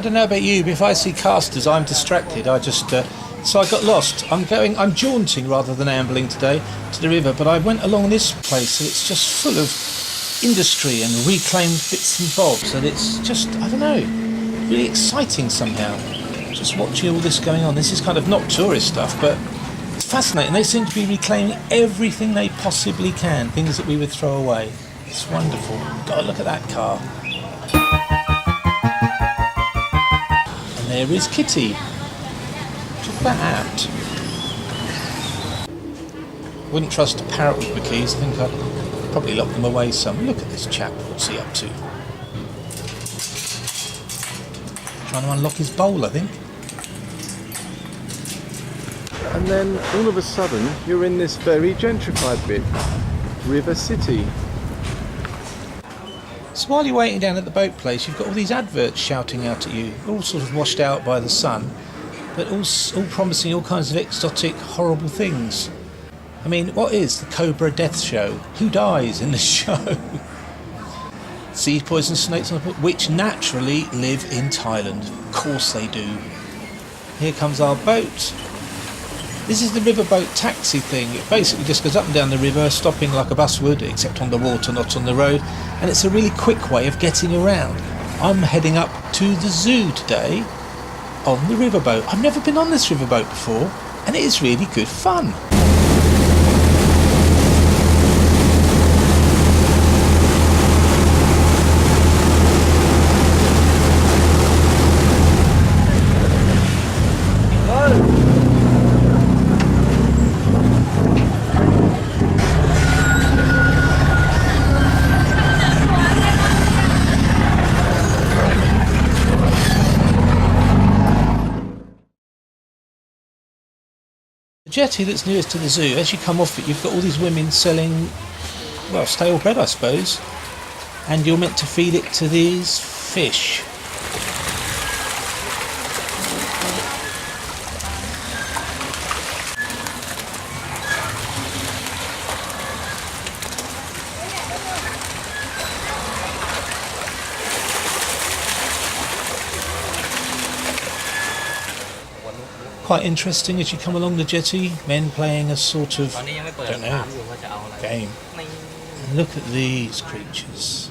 I don't know about you, but if I see casters, I'm distracted. So I got lost. I'm jaunting rather than ambling today to the river, but I went along this place and it's just full of industry and reclaimed bits and bobs, and it's just, I don't know, really exciting somehow. Just watching all this going on. This is kind of not tourist stuff, but it's fascinating. They seem to be reclaiming everything they possibly can, things that we would throw away. It's wonderful. God, look at that car. And there is Kitty. Check that out. Wouldn't trust a parrot with my keys. I think I'd probably lock them away some. Look at this chap. What's he up to? Trying to unlock his bowl, I think. And then all of a sudden you're in this very gentrified bit, River City. So while you're waiting down at the boat place, you've got all these adverts shouting out at you, all sort of washed out by the sun, but all promising all kinds of exotic, horrible things. I mean, what is the Cobra Death Show? Who dies in the show? Sea poison snakes on the boat, which naturally live in Thailand. Of course they do. Here comes our boat. This is the riverboat taxi thing. It basically just goes up and down the river, stopping like a bus would, except on the water, not on the road. And it's a really quick way of getting around. I'm heading up to the zoo today on the riverboat. I've never been on this riverboat before, and it is really good fun. The jetty that's nearest to the zoo, as you come off it, you've got all these women selling, well, stale bread, I suppose. And you're meant to feed it to these fish. Quite interesting as you come along the jetty, men playing a sort of, I don't know, game. And look at these creatures.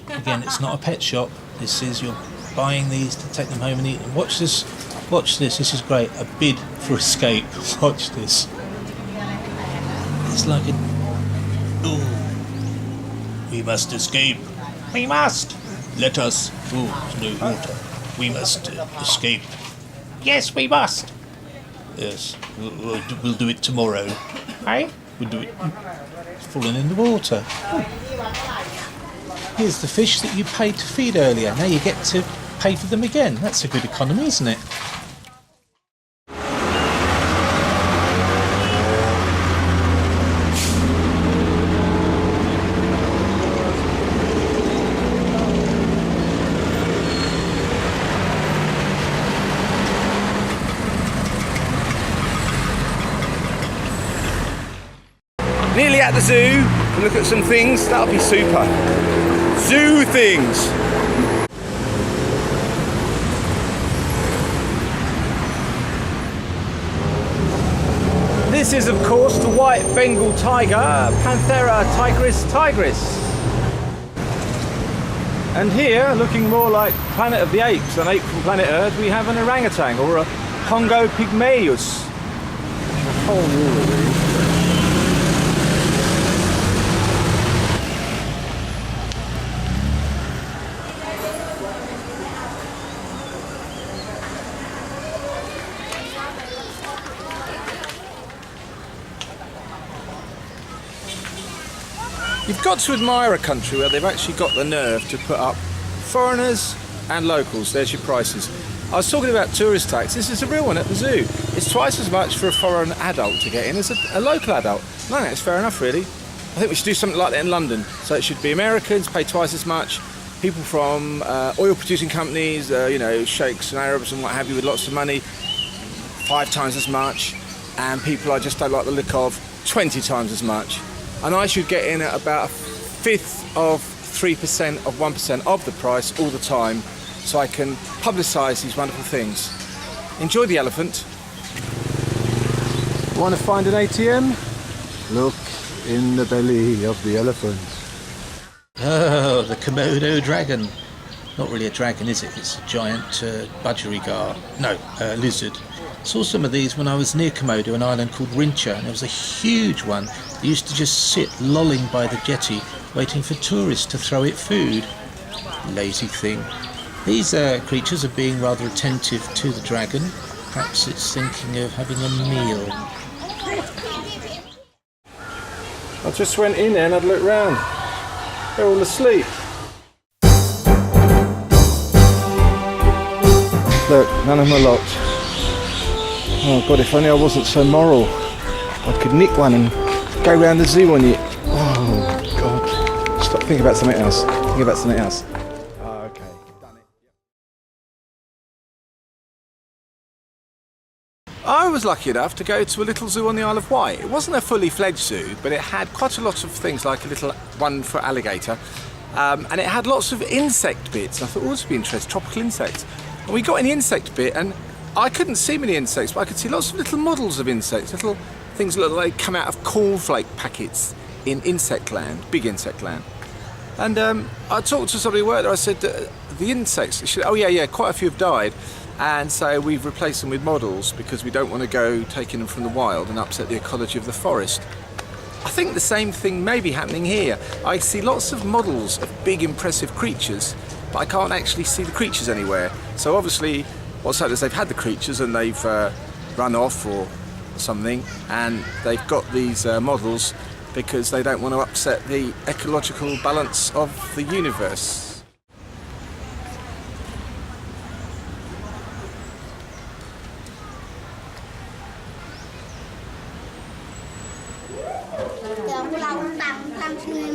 Again, it's not a pet shop. This is, you're buying these to take them home and eat them. Watch this, this is great. A bid for escape. Watch this. It's like a, ooh, we must escape. We must. Let us. Oh, no water. We must escape. Yes, we must. Yes, we'll do it tomorrow. Hey? We'll do it. It's fallen in the water. Oh. Here's the fish that you paid to feed earlier. Now you get to pay for them again. That's a good economy, isn't it? Nearly at the zoo, look at some things, that'll be super. Zoo things! This is of course the white Bengal tiger, Panthera tigris. And here, looking more like Planet of the Apes than Ape from Planet Earth, we have an orangutan, or a Congo pygmaeus. A whole wall of these. You've got to admire a country where they've actually got the nerve to put up foreigners and locals. There's your prices. I was talking about tourist tax. This is a real one at the zoo. It's twice as much for a foreign adult to get in as a local adult. No, it's fair enough, really. I think we should do something like that in London. So it should be Americans pay twice as much, people from oil-producing companies, sheikhs and Arabs and what have you with lots of money, 5 times as much, and people I just don't like the look of, 20 times as much. And I should get in at about 1/5 of 3% of 1% of the price all the time, so I can publicise these wonderful things. Enjoy the elephant. Want to find an ATM? Look in the belly of the elephant. Oh, the Komodo Dragon. Not really a dragon, is it? It's a giant budgerigar. No, lizard. Saw some of these when I was near Komodo, an island called Rincha, and there was a huge one that used to just sit lolling by the jetty, waiting for tourists to throw it food. Lazy thing. These creatures are being rather attentive to the dragon. Perhaps it's thinking of having a meal. I just went in there and I'd look round. They're all asleep. Look, none of them are locked. Oh God, if only I wasn't so moral. I could nick one and go round the zoo on it. Oh God. Stop, think about something else. Think about something else. Oh, okay. Done it. I was lucky enough to go to a little zoo on the Isle of Wight. It wasn't a fully fledged zoo, but it had quite a lot of things, like a little one for alligator. And it had lots of insect bits. I thought, oh, this would be interesting, tropical insects. And we got in the insect bit, and I couldn't see many insects, but I could see lots of little models of insects, little things that look like they come out of cornflake packets in insect land, big insect land. And I talked to somebody who worked there. I said, the insects, oh yeah, quite a few have died. And so we've replaced them with models because we don't want to go taking them from the wild and upset the ecology of the forest. I think the same thing may be happening here. I see lots of models of big impressive creatures, but I can't actually see the creatures anywhere. So obviously what's happened is they've had the creatures and they've run off or something, and they've got these models because they don't want to upset the ecological balance of the universe.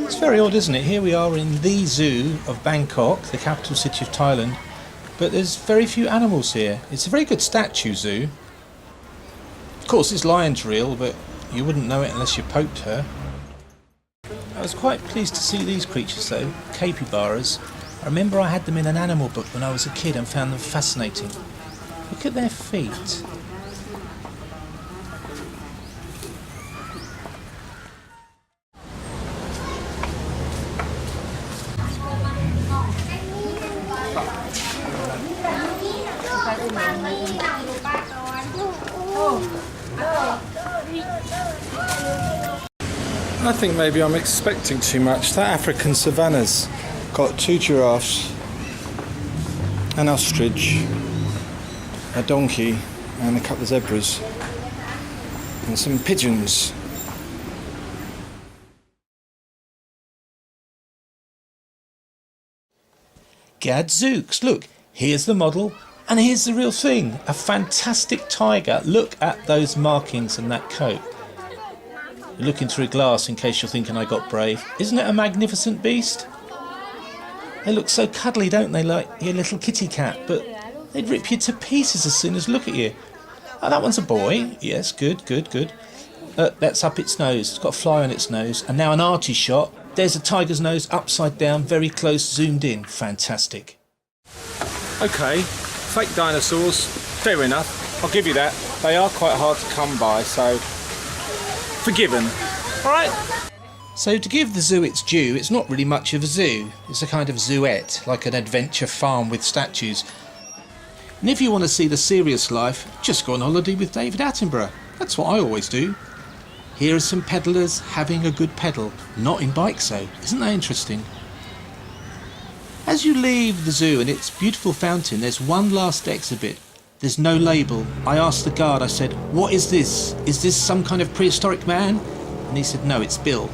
It's very odd, isn't it? Here we are in the zoo of Bangkok, the capital city of Thailand, but there's very few animals here. It's a very good statue zoo. Of course, this lion's real, but you wouldn't know it unless you poked her. I was quite pleased to see these creatures though, capybaras. I remember I had them in an animal book when I was a kid and found them fascinating. Look at their feet. I think maybe I'm expecting too much. That African savannah's got 2 giraffes, an ostrich, a donkey and a couple of zebras and some pigeons. Gadzooks, look, here's the model and here's the real thing. A fantastic tiger. Look at those markings and that coat. You're looking through glass in case you're thinking I got brave. Isn't it a magnificent beast? They look so cuddly, don't they, like your little kitty cat, but they'd rip you to pieces as soon as look at you. Oh, that one's a boy. Yes, good. That's up its nose. It's got a fly on its nose. And now an arty shot. There's a tiger's nose upside down, very close, zoomed in. Fantastic. Okay, fake dinosaurs, fair enough. I'll give you that. They are quite hard to come by, so forgiven. Alright. So to give the zoo its due, it's not really much of a zoo. It's a kind of zooette, like an adventure farm with statues. And if you want to see the serious life, just go on holiday with David Attenborough. That's what I always do. Here are some pedallers having a good pedal, not in Bikeso. Isn't that interesting? As you leave the zoo and its beautiful fountain, there's one last exhibit. There's no label. I asked the guard, I said, "What is this? Is this some kind of prehistoric man?" And he said, "No, it's Bill."